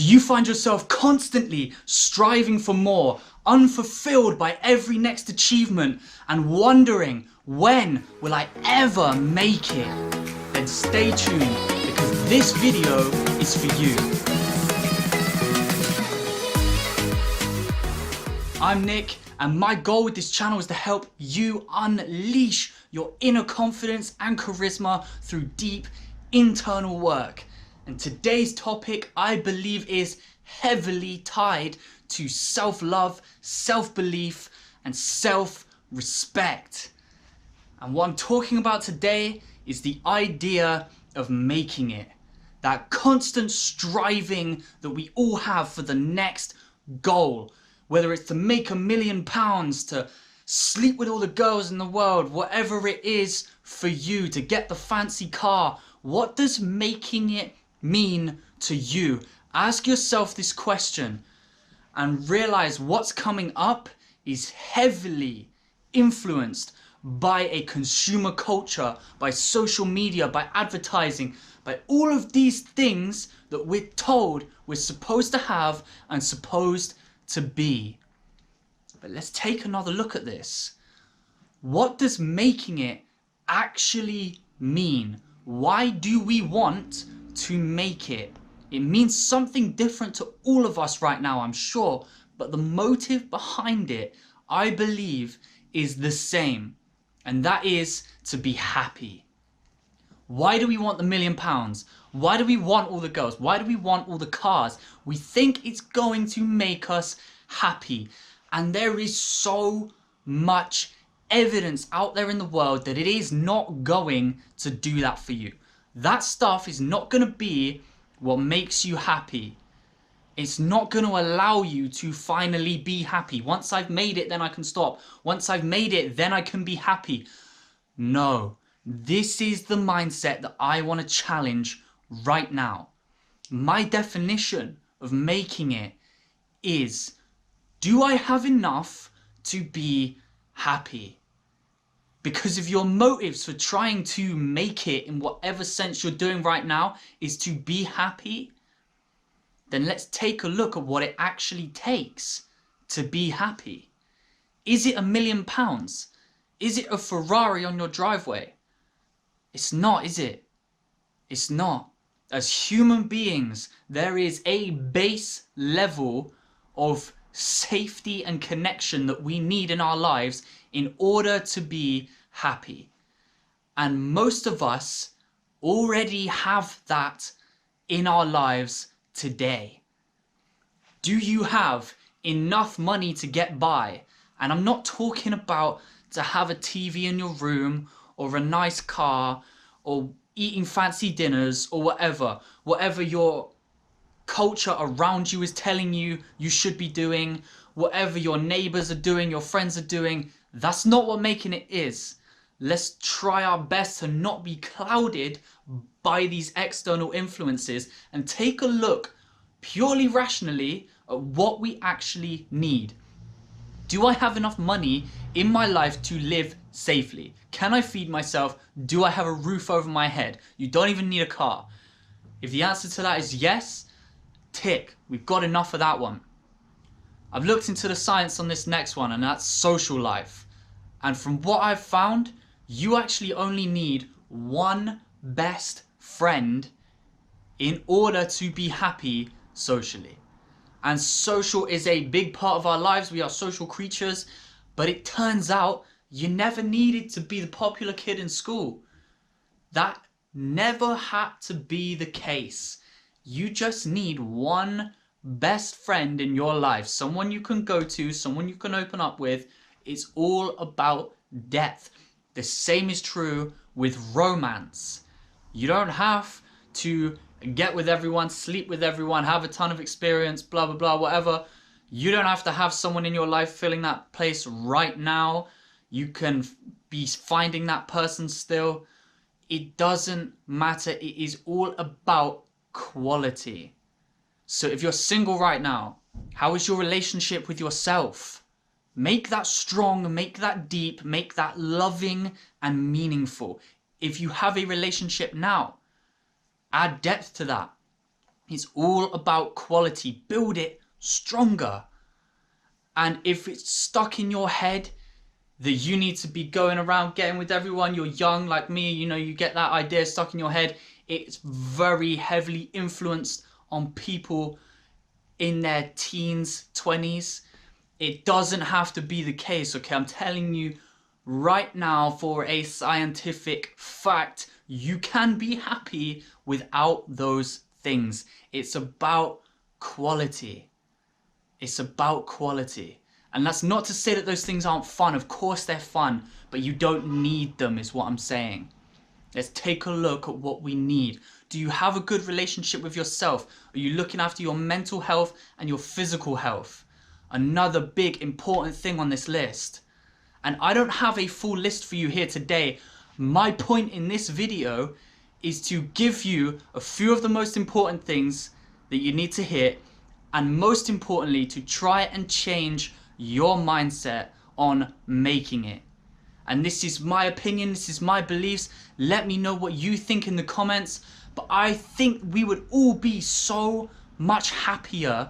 you find yourself constantly striving for more, unfulfilled by every next achievement, and wondering, when will I ever make it? Then stay tuned, because this video is for you. I'm Nick, and my goal with this channel is to help you unleash your inner confidence and charisma through deep internal work. And today's topic, I believe, is heavily tied to self-love, self-belief, and self-respect. And what I'm talking about today is the idea of making it. That constant striving that we all have for the next goal. Whether it's to make £1 million, to sleep with all the girls in the world, whatever it is for you, to get the fancy car. What does making it mean to you? Ask yourself this question and realize what's coming up is heavily influenced by a consumer culture, by social media, by advertising, by all of these things that we're told we're supposed to have and supposed to be. But let's take another look at this. What does making it actually mean? Why do we want to make it? It means something different to all of us right now, I'm sure, but the motive behind it, I believe, is the same, and that is to be happy. Why do we want the £1 million? Why do we want all the girls? Why do we want all the cars? We think it's going to make us happy, and there is so much evidence out there in the world that it is not going to do that for you. That stuff is not going to be what makes you happy. It's not going to allow you to finally be happy. Once I've made it, then I can stop. Once I've made it, then I can be happy. No, this is the mindset that I want to challenge right now. My definition of making it is, do I have enough to be happy? Because if your motives for trying to make it in whatever sense you're doing right now is to be happy, then let's take a look at what it actually takes to be happy. Is it £1 million? Is it a Ferrari on your driveway? It's not, is it? It's not. As human beings, there is a base level of safety and connection that we need in our lives in order to be happy. And most of us already have that in our lives today. Do you have enough money to get by? And I'm not talking about to have a TV in your room or a nice car or eating fancy dinners or whatever your culture around you is telling you you should be doing, whatever your neighbors are doing, your friends are doing. That's not what making it is. Let's try our best to not be clouded by these external influences and take a look purely rationally at what we actually need. Do I have enough money in my life to live safely? Can I feed myself? Do I have a roof over my head? You don't even need a car. If the answer to that is yes, tick, we've got enough of that one. I've looked into the science on this next one, and that's social life. And from what I've found, you actually only need one best friend in order to be happy socially. And social is a big part of our lives. We are social creatures, but it turns out you never needed to be the popular kid in school. That never had to be the case. You just need one best friend in your life, someone you can go to, someone you can open up with. It's all about depth. The same is true with romance. You don't have to get with everyone, sleep with everyone, have a ton of experience, blah, blah, blah, whatever. You don't have to have someone in your life filling that place right now. You can be finding that person still. It doesn't matter. It is all about quality. So if you're single right now, how is your relationship with yourself? Make that strong, make that deep, make that loving and meaningful. If you have a relationship now, add depth to that. It's all about quality. Build it stronger. And if it's stuck in your head that you need to be going around getting with everyone, you're young like me, you know, you get that idea stuck in your head, it's very heavily influenced on people in their teens, 20s. It doesn't have to be the case, okay? I'm telling you right now for a scientific fact, you can be happy without those things. It's about quality. It's about quality. And that's not to say that those things aren't fun. Of course they're fun, but you don't need them is what I'm saying. Let's take a look at what we need. Do you have a good relationship with yourself? Are you looking after your mental health and your physical health? Another big important thing on this list. And I don't have a full list for you here today. My point in this video is to give you a few of the most important things that you need to hit, and most importantly to try and change your mindset on making it. And this is my opinion, this is my beliefs. Let me know what you think in the comments. But I think we would all be so much happier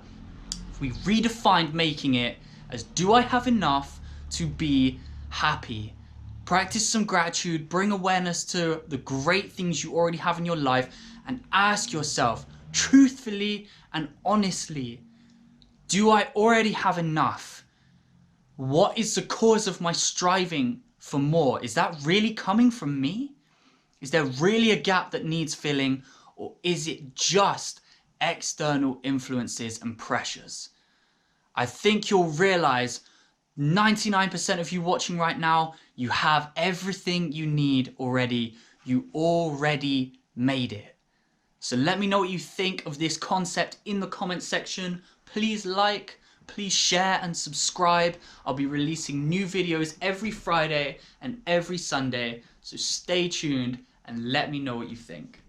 if we redefined making it as, do I have enough to be happy? Practice some gratitude, bring awareness to the great things you already have in your life, and ask yourself truthfully and honestly, do I already have enough? What is the cause of my striving for more? Is that really coming from me? Is there really a gap that needs filling, or is it just external influences and pressures? I think you'll realize 99% of you watching right now, you have everything you need already. You already made it. So let me know what you think of this concept in the comment section. Please like, please share and subscribe. I'll be releasing new videos every Friday and every Sunday, so stay tuned and let me know what you think.